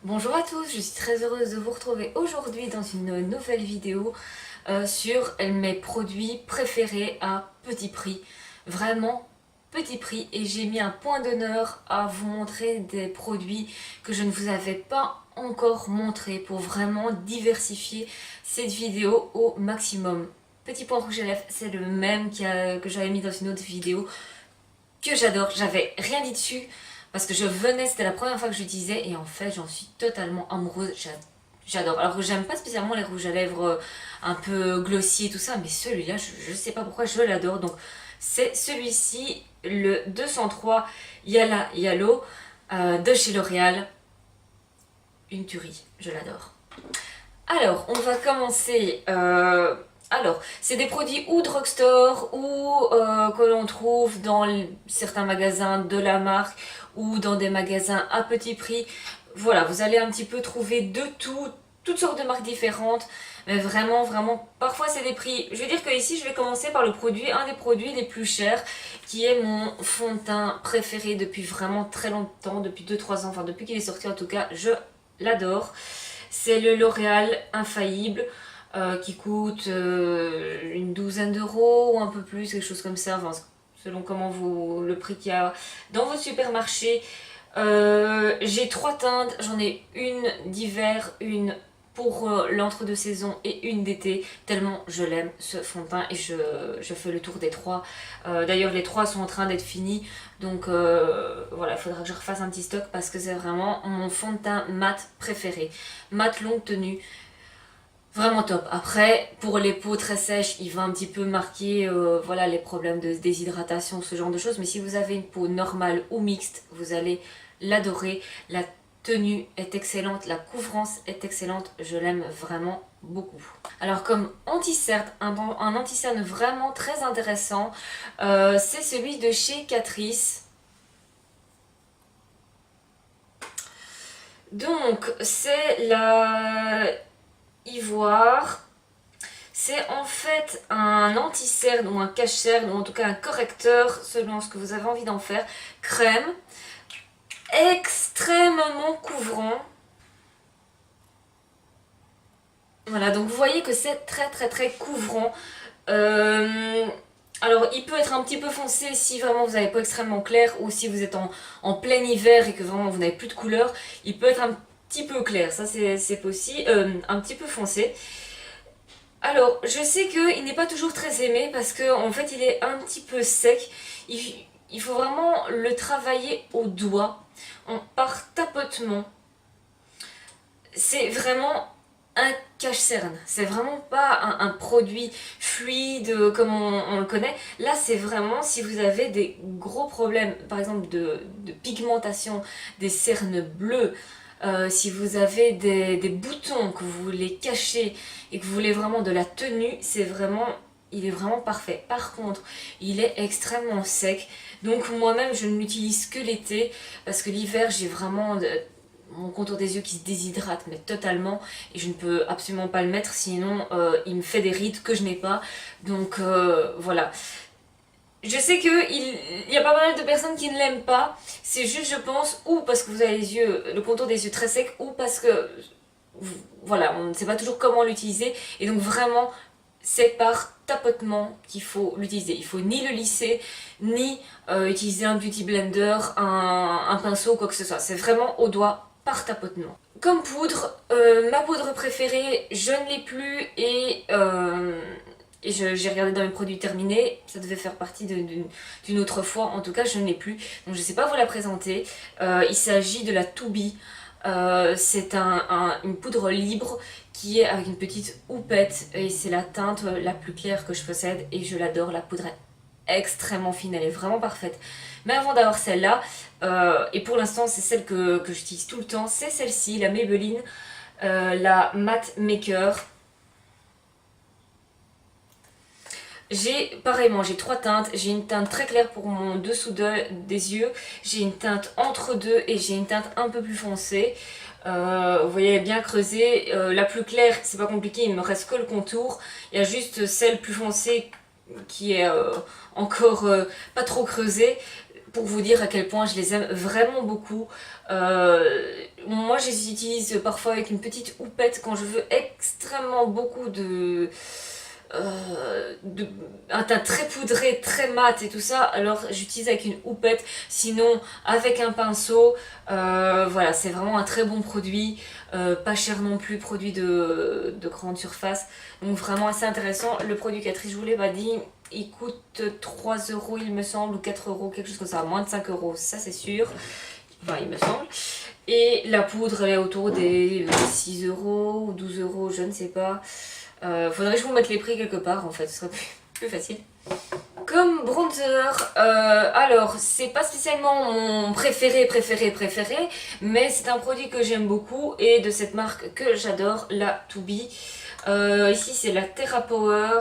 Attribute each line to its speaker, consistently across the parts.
Speaker 1: Bonjour à tous, je suis très heureuse de vous retrouver aujourd'hui dans une nouvelle vidéo sur mes produits préférés à petit prix. Vraiment petit prix, et j'ai mis un point d'honneur à vous montrer des produits que je ne vous avais pas encore montrés pour vraiment diversifier cette vidéo au maximum. Petit point rouge à lèvres, c'est le même que j'avais mis dans une autre vidéo que j'adore. J'avais rien dit dessus parce que c'était la première fois que je l'utilisais et en fait j'en suis totalement amoureuse. J'adore. Alors que j'aime pas spécialement les rouges à lèvres un peu glossy et tout ça, mais celui-là, je sais pas pourquoi je l'adore. Donc c'est celui-ci, le 203 Yala Yalo de chez L'Oréal. Une tuerie, je l'adore. Alors, on va commencer. Alors, c'est des produits ou drugstore ou que l'on trouve dans certains magasins de la marque ou dans des magasins à petit prix. Voilà, vous allez un petit peu trouver de tout, toutes sortes de marques différentes, mais vraiment, vraiment, parfois c'est des prix. Je veux dire que ici, je vais commencer par un des produits les plus chers, qui est mon fond de teint préféré depuis vraiment très longtemps, depuis 2-3 ans, enfin depuis qu'il est sorti en tout cas, je l'adore. C'est le L'Oréal Infaillible qui coûte une douzaine d'euros ou un peu plus, quelque chose comme ça, enfin, selon le prix qu'il y a dans votre supermarché. J'ai 3 teintes, j'en ai une d'hiver, une pour l'entre-deux saisons et une d'été, tellement je l'aime ce fond de teint et je fais le tour des 3. D'ailleurs les 3 sont en train d'être finis, donc voilà, il faudra que je refasse un petit stock parce que c'est vraiment mon fond de teint mat préféré. Mat longue tenue, vraiment top. Après, pour les peaux très sèches, il va un petit peu marquer voilà, les problèmes de déshydratation, ce genre de choses. Mais si vous avez une peau normale ou mixte, vous allez l'adorer. La tenue est excellente, la couvrance est excellente, je l'aime vraiment beaucoup. Alors comme anti-cerne, un anti-cerne vraiment très intéressant, c'est celui de chez Catrice. Donc c'est la Ivoire. C'est en fait un anti-cerne ou un cache-cerne, ou en tout cas un correcteur selon ce que vous avez envie d'en faire. Crème, extrêmement couvrant. Voilà, donc vous voyez que c'est très très très couvrant. Alors il peut être un petit peu foncé si vraiment vous n'avez pas extrêmement clair, ou si vous êtes en plein hiver et que vraiment vous n'avez plus de couleur. Il peut être un petit peu clair, ça c'est possible, un petit peu foncé. Alors, je sais qu'il n'est pas toujours très aimé parce qu'en fait il est un petit peu sec. Il faut vraiment le travailler au doigt, par tapotement. C'est vraiment un cache-cerne. C'est vraiment pas un produit fluide comme on le connaît. Là, c'est vraiment si vous avez des gros problèmes, par exemple de pigmentation, des cernes bleues, si vous avez des boutons que vous voulez cacher et que vous voulez vraiment de la tenue, il est vraiment parfait. Par contre, il est extrêmement sec. Donc moi-même, je ne l'utilise que l'été parce que l'hiver, j'ai vraiment mon contour des yeux qui se déshydrate mais totalement, et je ne peux absolument pas le mettre, sinon il me fait des rides que je n'ai pas. Donc voilà. Je sais qu'il y a pas mal de personnes qui ne l'aiment pas. C'est juste, je pense, ou parce que vous avez le contour des yeux très sec, ou parce que voilà, on ne sait pas toujours comment l'utiliser. Et donc vraiment, c'est par tapotement qu'il faut l'utiliser. Il faut ni le lisser, ni utiliser un beauty blender, un pinceau ou quoi que ce soit. C'est vraiment au doigt par tapotement. Comme poudre, ma poudre préférée, je ne l'ai plus, et j'ai regardé dans mes produits terminés, ça devait faire partie d'une autre fois, en tout cas je ne l'ai plus, donc je ne sais pas vous la présenter. Il s'agit de la To Be. C'est une poudre libre qui est avec une petite houppette, et c'est la teinte la plus claire que je possède et je l'adore. La poudre est extrêmement fine, elle est vraiment parfaite. Mais avant d'avoir celle-là, et pour l'instant c'est celle que j'utilise tout le temps, c'est celle-ci, la Maybelline, la Matte Maker. Pareillement, j'ai 3 teintes. J'ai une teinte très claire pour mon dessous des yeux, j'ai une teinte entre deux et j'ai une teinte un peu plus foncée. Vous voyez, bien creusée. La plus claire, c'est pas compliqué, il me reste que le contour. Il y a juste celle plus foncée qui est encore pas trop creusée. pour vous dire à quel point je les aime vraiment beaucoup. Moi je les utilise parfois avec une petite houppette quand je veux extrêmement beaucoup un teint très poudré, très mat et tout ça, alors j'utilise avec une houppette, sinon avec un pinceau. Voilà, c'est vraiment un très bon produit, pas cher non plus, produit de grande surface, donc vraiment assez intéressant. Le produit Catrice, je vous l'ai pas dit, il coûte 3 € il me semble, ou 4 €, quelque chose comme ça, moins de 5 €, ça c'est sûr, enfin il me semble. Et la poudre elle est autour des 6 € ou 12 €, je ne sais pas. Faudrait que je vous mette les prix quelque part en fait, ce serait plus facile. Comme bronzer, alors c'est pas spécialement mon préféré, mais c'est un produit que j'aime beaucoup et de cette marque que j'adore, la To Be. Ici c'est la Terra Power,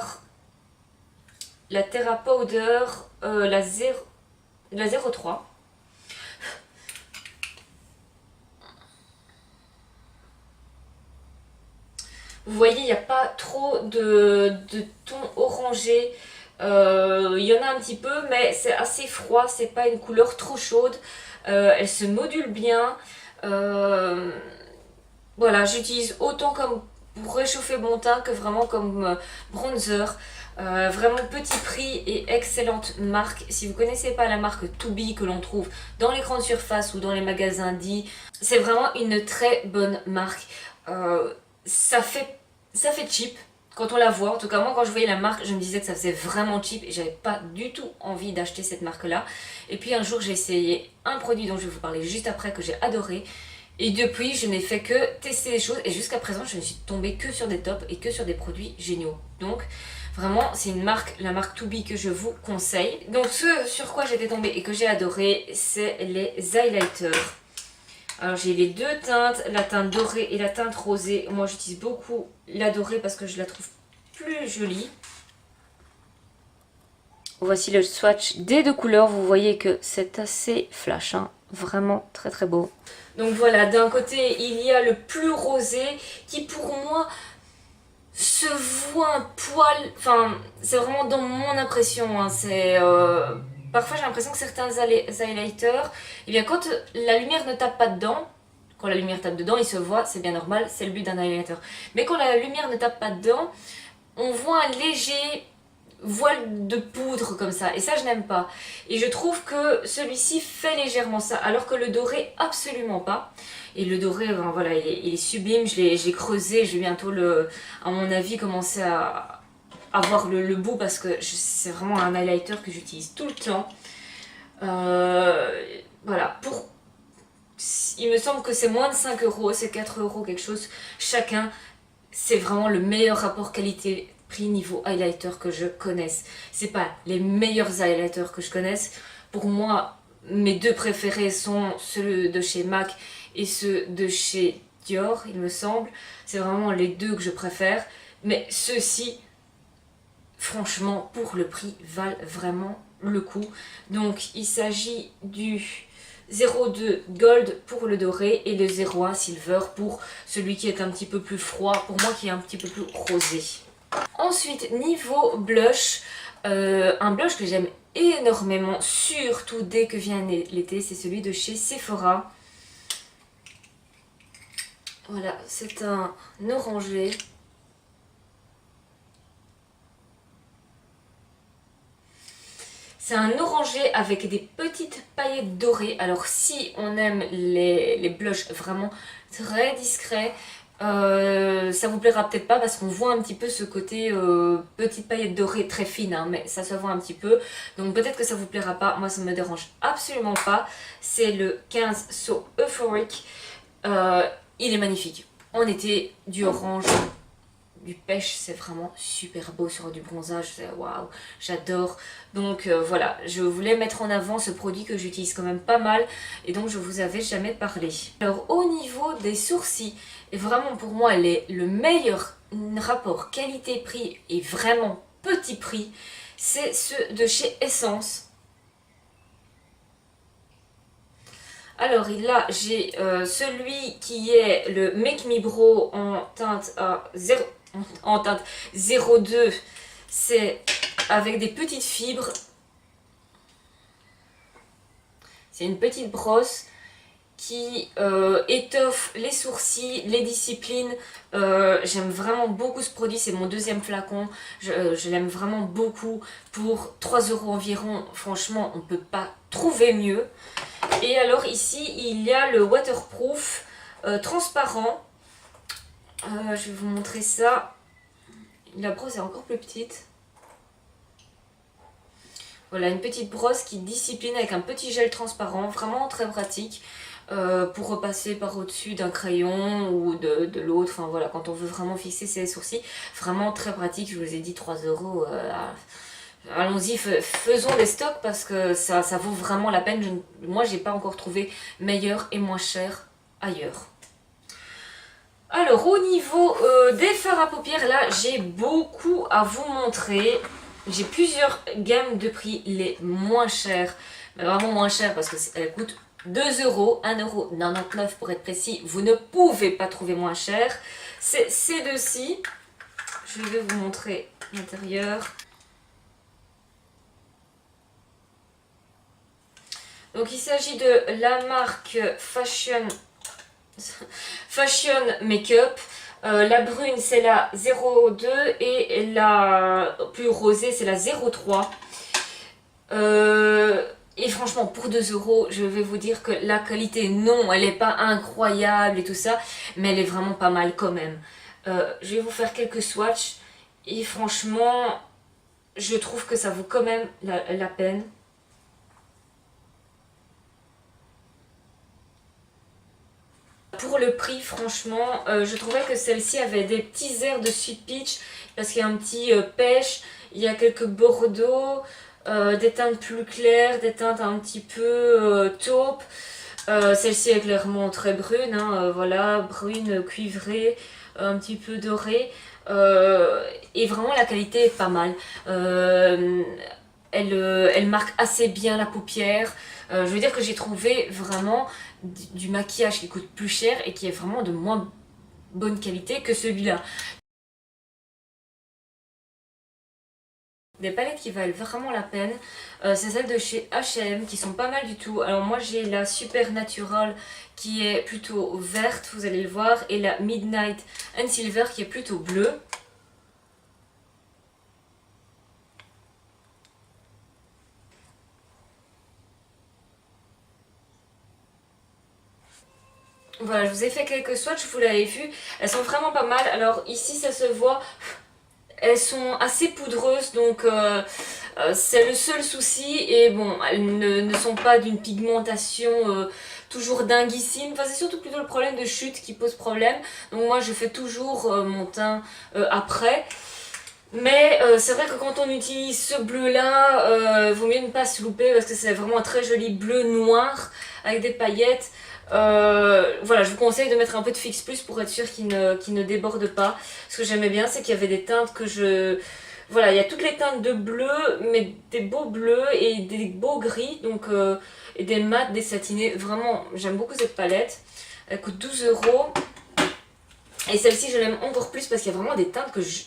Speaker 1: la Terra Powder, la 03. Vous voyez, il n'y a pas trop de ton orangé. Il y en a un petit peu, mais c'est assez froid. C'est pas une couleur trop chaude. Elle se module bien. Voilà, j'utilise autant comme pour réchauffer mon teint que vraiment comme bronzer. Vraiment petit prix et excellente marque. Si vous ne connaissez pas la marque To Be que l'on trouve dans les grandes surfaces ou dans les magasins dits, c'est vraiment une très bonne marque. Ça fait cheap quand on la voit. En tout cas, moi, quand je voyais la marque, je me disais que ça faisait vraiment cheap et j'avais pas du tout envie d'acheter cette marque-là. Et puis un jour, j'ai essayé un produit dont je vais vous parler juste après que j'ai adoré. Et depuis, je n'ai fait que tester les choses et jusqu'à présent, je ne suis tombée que sur des tops et que sur des produits géniaux. Donc, vraiment, c'est une marque, la marque To Be que je vous conseille. Donc, ce sur quoi j'étais tombée et que j'ai adoré, c'est les highlighters. Alors j'ai les deux teintes, la teinte dorée et la teinte rosée. Moi j'utilise beaucoup la dorée parce que je la trouve plus jolie. Voici le swatch des deux couleurs. Vous voyez que c'est assez flash, hein. Vraiment très très beau. Donc voilà, d'un côté il y a le plus rosé qui pour moi se voit un poil... Enfin, c'est vraiment dans mon impression, hein. C'est... Parfois j'ai l'impression que certains highlighters, eh bien quand la lumière ne tape pas dedans, quand la lumière tape dedans, il se voit, c'est bien normal, c'est le but d'un highlighter. Mais quand la lumière ne tape pas dedans, on voit un léger voile de poudre comme ça, et ça je n'aime pas. Et je trouve que celui-ci fait légèrement ça, alors que le doré absolument pas. Et le doré, ben, voilà, il est sublime, j'ai creusé, je vais bientôt à mon avis commencer à avoir le bout parce que c'est vraiment un highlighter que j'utilise tout le temps. Voilà, il me semble que c'est moins de 5 €, c'est 4 € quelque chose chacun. C'est vraiment le meilleur rapport qualité-prix niveau highlighter que je connaisse. C'est pas les meilleurs highlighters que je connaisse. Pour moi, mes deux préférés sont ceux de chez MAC et ceux de chez Dior, il me semble. C'est vraiment les deux que je préfère. Mais ceux-ci, franchement, pour le prix, valent vraiment le coup. Donc, il s'agit du 02 Gold pour le doré et le 01 Silver pour celui qui est un petit peu plus froid, pour moi qui est un petit peu plus rosé. Ensuite, niveau blush, un blush que j'aime énormément, surtout dès que vient l'été, c'est celui de chez Sephora. Voilà, c'est un orangé. C'est un orangé avec des petites paillettes dorées. Alors si on aime les blushs vraiment très discrets, ça vous plaira peut-être pas parce qu'on voit un petit peu ce côté petites paillettes dorées très fines, hein, mais ça se voit un petit peu. Donc peut-être que ça vous plaira pas, moi ça me dérange absolument pas. C'est le 15 So Euphoric. Il est magnifique. En été, du orange, du pêche, c'est vraiment super beau sur du bronzage, waouh, j'adore. Donc voilà, je voulais mettre en avant ce produit que j'utilise quand même pas mal et donc je vous avais jamais parlé. Alors au niveau des sourcils, et vraiment pour moi le meilleur rapport qualité-prix et vraiment petit prix, c'est ceux de chez Essence. Alors là j'ai celui qui est le Make Me Bro en teinte à 02, c'est avec des petites fibres. C'est une petite brosse qui étoffe les sourcils, les disciplines. J'aime vraiment beaucoup ce produit, c'est mon deuxième flacon. Je l'aime vraiment beaucoup. Pour 3 € environ, franchement, on ne peut pas trouver mieux. Et alors ici, il y a le waterproof transparent. Je vais vous montrer ça. La brosse est encore plus petite. Voilà, une petite brosse qui discipline avec un petit gel transparent, vraiment très pratique pour repasser par au-dessus d'un crayon ou de l'autre. Enfin voilà, quand on veut vraiment fixer ses sourcils, vraiment très pratique. Je vous ai dit 3 €. Allons-y, faisons des stocks parce que ça vaut vraiment la peine. Moi, j'ai pas encore trouvé meilleur et moins cher ailleurs. Alors, au niveau des fards à paupières, là, j'ai beaucoup à vous montrer. J'ai plusieurs gammes de prix, les moins chères, mais vraiment moins chères parce qu'elles coûtent 2 €, 1,99 € pour être précis. Vous ne pouvez pas trouver moins cher. C'est ces deux-ci. Je vais vous montrer l'intérieur. Donc il s'agit de la marque Fashion Makeup. La brune c'est la 02 et la plus rosée c'est la 03. Et franchement pour 2 €, je vais vous dire que la qualité, non, elle n'est pas incroyable et tout ça, mais elle est vraiment pas mal quand même. Je vais vous faire quelques swatchs et franchement je trouve que ça vaut quand même la peine. Pour le prix, franchement, je trouvais que celle-ci avait des petits airs de Sweet Peach parce qu'il y a un petit pêche, il y a quelques bordeaux, des teintes plus claires, des teintes un petit peu taupe. Celle-ci est clairement très brune, hein, voilà, brune cuivrée, un petit peu dorée. Et vraiment la qualité est pas mal. Elle marque assez bien la paupière. Je veux dire que j'ai trouvé vraiment du maquillage qui coûte plus cher et qui est vraiment de moins bonne qualité que celui-là. Des palettes qui valent vraiment la peine, c'est celles de chez H&M qui sont pas mal du tout. Alors moi j'ai la Supernatural qui est plutôt verte, vous allez le voir, et la Midnight and Silver qui est plutôt bleue. Voilà, je vous ai fait quelques swatchs, vous l'avez vu, elles sont vraiment pas mal. Alors ici ça se voit, elles sont assez poudreuses, donc c'est le seul souci. Et bon, elles ne sont pas d'une pigmentation toujours dinguissime. Enfin, c'est surtout plutôt le problème de chute qui pose problème. Donc moi je fais toujours mon teint après. Mais c'est vrai que quand on utilise ce bleu là, vaut mieux ne pas se louper parce que c'est vraiment un très joli bleu noir avec des paillettes. Voilà, je vous conseille de mettre un peu de Fix Plus pour être sûr qu'il ne déborde pas. Ce que j'aimais bien, c'est qu'il y avait des teintes que je... Voilà, il y a toutes les teintes de bleu, mais des beaux bleus et des beaux gris, donc et des mats, des satinés. Vraiment, j'aime beaucoup cette palette. Elle coûte 12 €. Et celle-ci, je l'aime encore plus parce qu'il y a vraiment des teintes que je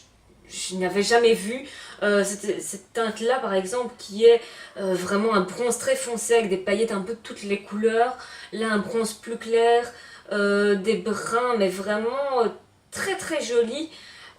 Speaker 1: n'avais jamais vues. Cette teinte-là, par exemple, qui est vraiment un bronze très foncé avec des paillettes un peu de toutes les couleurs. Là, un bronze plus clair, des bruns, mais vraiment très très joli.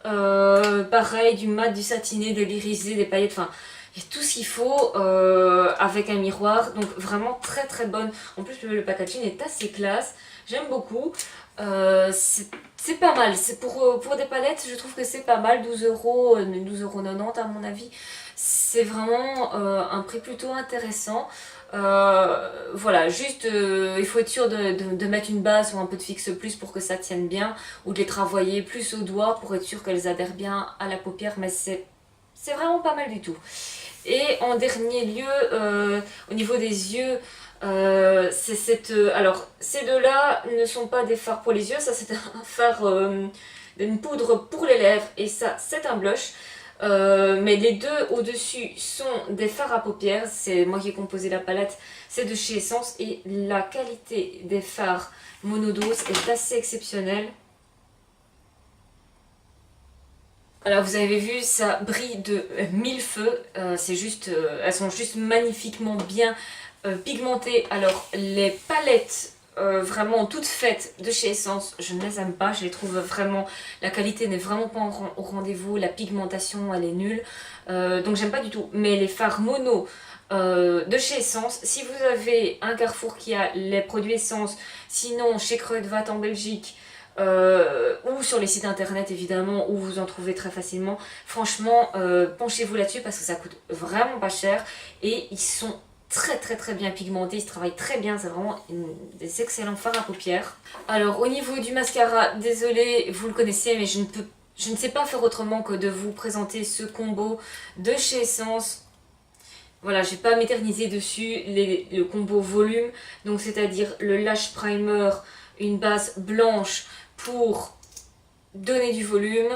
Speaker 1: Pareil, du mat, du satiné, de l'irisé, des paillettes, enfin, il y a tout ce qu'il faut avec un miroir. Donc vraiment très très bonne. En plus, le packaging est assez classe. J'aime beaucoup. C'est pas mal. C'est pour des palettes, je trouve que c'est pas mal. 12 €, 12,90 € à mon avis. C'est vraiment un prix plutôt intéressant. Voilà, juste il faut être sûr de mettre une base ou un peu de fixe plus pour que ça tienne bien, ou de les travailler plus au doigt pour être sûr qu'elles adhèrent bien à la paupière, mais c'est vraiment pas mal du tout. Et en dernier lieu, au niveau des yeux, alors ces deux-là ne sont pas des fards pour les yeux, ça c'est un fard, une poudre pour les lèvres, et ça c'est un blush. Mais les deux au-dessus sont des fards à paupières, c'est moi qui ai composé la palette, c'est de chez Essence, et la qualité des fards monodose est assez exceptionnelle. Alors vous avez vu, ça brille de mille feux, elles sont juste magnifiquement bien pigmentées. Alors les palettes vraiment toutes faites de chez Essence, je ne les aime pas, je les trouve vraiment, la qualité n'est vraiment pas au rendez-vous, la pigmentation elle est nulle, donc j'aime pas du tout. Mais les fards mono de chez Essence, si vous avez un Carrefour qui a les produits Essence, sinon chez Kruidvat en Belgique, ou sur les sites internet évidemment, où vous en trouvez très facilement, franchement penchez-vous là-dessus parce que ça coûte vraiment pas cher et ils sont très bien pigmentés, ils se travaillent très bien, c'est vraiment des excellents fards à paupières. Alors au niveau du mascara, désolé, vous le connaissez mais je ne sais pas faire autrement que de vous présenter ce combo de chez Essence. Voilà, je vais pas m'éterniser dessus, le combo volume, donc c'est-à-dire le lash primer, une base blanche pour donner du volume.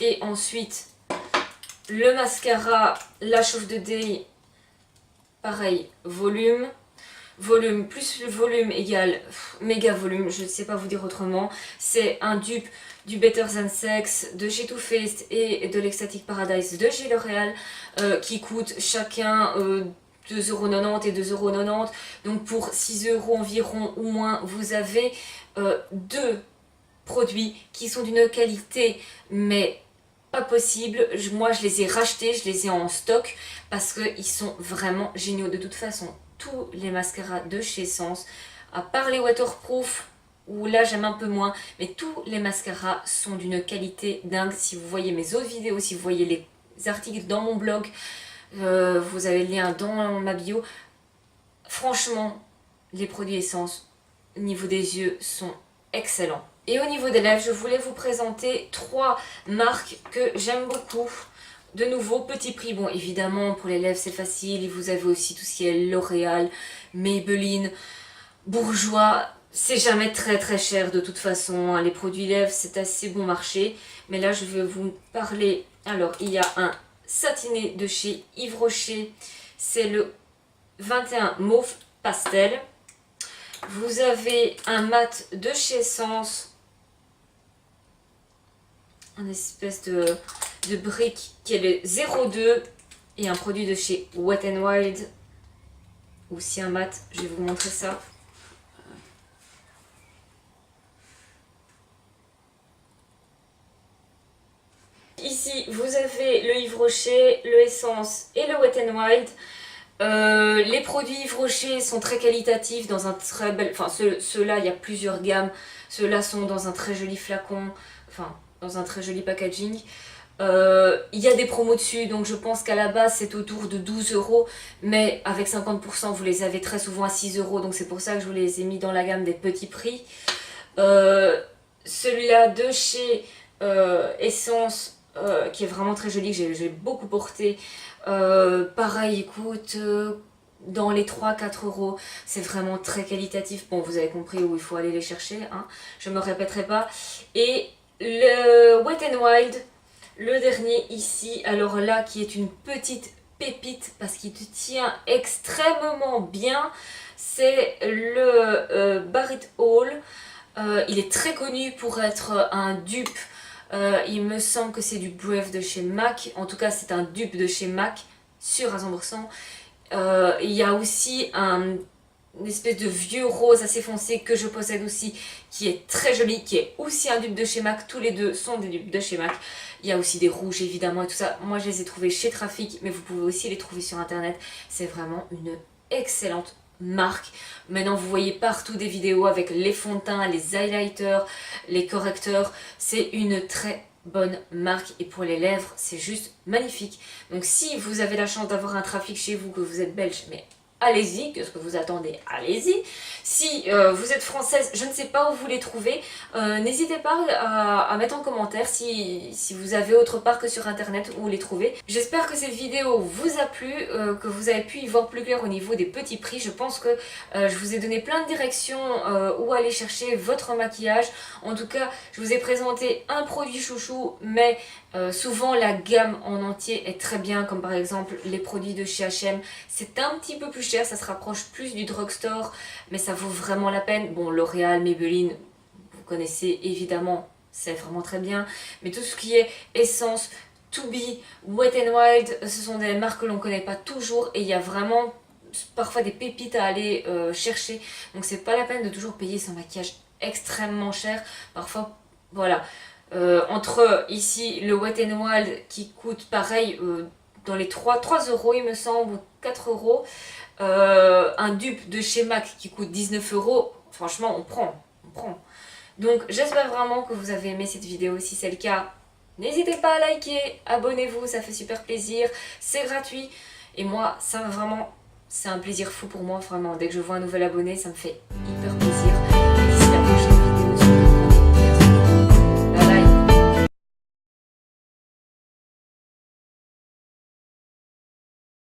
Speaker 1: Et ensuite, le mascara Lash of the Day, pareil, volume. Volume plus le volume égale méga volume, je ne sais pas vous dire autrement. C'est un dupe du Better Than Sex de chez Too Faced et de l'Ecstatic Paradise de chez L'Oréal qui coûtent chacun 2,90€ et 2,90€. Donc pour 6€ environ ou moins, vous avez deux produits qui sont d'une qualité mais pas possible. Moi je les ai rachetés, je les ai en stock parce qu'ils sont vraiment géniaux. De toute façon, tous les mascaras de chez Essence, à part les waterproof, où là j'aime un peu moins, mais tous les mascaras sont d'une qualité dingue. Si vous voyez mes autres vidéos, si vous voyez les articles dans mon blog, vous avez le lien dans ma bio. Franchement, les produits Essence, au niveau des yeux, sont excellents. Et au niveau des lèvres, je voulais vous présenter 3 marques que j'aime beaucoup. De nouveau, petit prix. Bon, évidemment, pour les lèvres, c'est facile. Vous avez aussi tout ce qui est L'Oréal, Maybelline, Bourjois. C'est jamais très cher de toute façon. Les produits lèvres, c'est assez bon marché. Mais là, je vais vous parler. Alors, il y a un satiné de chez Yves Rocher. C'est le 21 Mauve Pastel. Vous avez un mat de chez Essence. Un espèce de brique qui est le 02 et un produit de chez Wet n Wild, aussi un mat, je vais vous montrer ça. Ici vous avez le Yves Rocher, le Essence et le Wet n Wild. Les produits Yves Rocher sont très qualitatifs, dans un très bel... Enfin ceux-là il y a plusieurs gammes, ceux-là sont dans un très joli flacon, enfin dans un très joli packaging. Il y a des promos dessus, donc je pense qu'à la base c'est autour de 12€, mais avec 50% vous les avez très souvent à 6€, donc c'est pour ça que je vous les ai mis dans la gamme des petits prix. Celui-là de chez Essence, qui est vraiment très joli, que j'ai beaucoup porté, pareil, il coûte dans les 3-4€, c'est vraiment très qualitatif. Bon, vous avez compris où il faut aller les chercher, hein, je me répéterai pas. Et le Wet n Wild, le dernier ici, alors là qui est une petite pépite parce qu'il te tient extrêmement bien, c'est le Barrett Hall. Il est très connu pour être un dupe, il me semble que c'est du Brave de chez MAC, en tout cas c'est un dupe de chez MAC, sûr à 100%. Il y a aussi une espèce de vieux rose assez foncé que je possède aussi, qui est très joli, qui est aussi un dupe de chez MAC. Tous les deux sont des dupes de chez MAC. Il y a aussi des rouges évidemment et tout ça. Moi je les ai trouvés chez Trafic, mais vous pouvez aussi les trouver sur internet. C'est vraiment une excellente marque. Maintenant vous voyez partout des vidéos avec les fonds de teint, les highlighters, les correcteurs. C'est une très bonne marque et pour les lèvres c'est juste magnifique. Donc si vous avez la chance d'avoir un Trafic chez vous, que vous êtes belge, mais allez-y, qu'est-ce que vous attendez? Allez-y. Si vous êtes française, je ne sais pas où vous les trouvez, n'hésitez pas à mettre en commentaire si vous avez autre part que sur internet où les trouver. J'espère que cette vidéo vous a plu, que vous avez pu y voir plus clair au niveau des petits prix. Je pense que je vous ai donné plein de directions où aller chercher votre maquillage. En tout cas, je vous ai présenté un produit chouchou, mais souvent la gamme en entier est très bien, comme par exemple les produits de chez H&M. C'est un petit peu plus cher, ça se rapproche plus du drugstore, mais ça vaut vraiment la peine. Bon, L'Oréal, Maybelline, vous connaissez évidemment, c'est vraiment très bien, mais tout ce qui est Essence, To Be, Wet n Wild, ce sont des marques que l'on connaît pas toujours et il y a vraiment parfois des pépites à aller chercher. Donc c'est pas la peine de toujours payer son maquillage extrêmement cher. Parfois, voilà. Entre ici le Wet n Wild qui coûte pareil dans les 3 euros il me semble, ou 4 euros. Un dupe de chez MAC qui coûte 19 euros. Franchement, on prend. Donc j'espère vraiment que vous avez aimé cette vidéo. Si c'est le cas, n'hésitez pas à liker, abonnez-vous, ça fait super plaisir. C'est gratuit. Et moi, ça vraiment, c'est un plaisir fou pour moi, vraiment. Dès que je vois un nouvel abonné, ça me fait hyper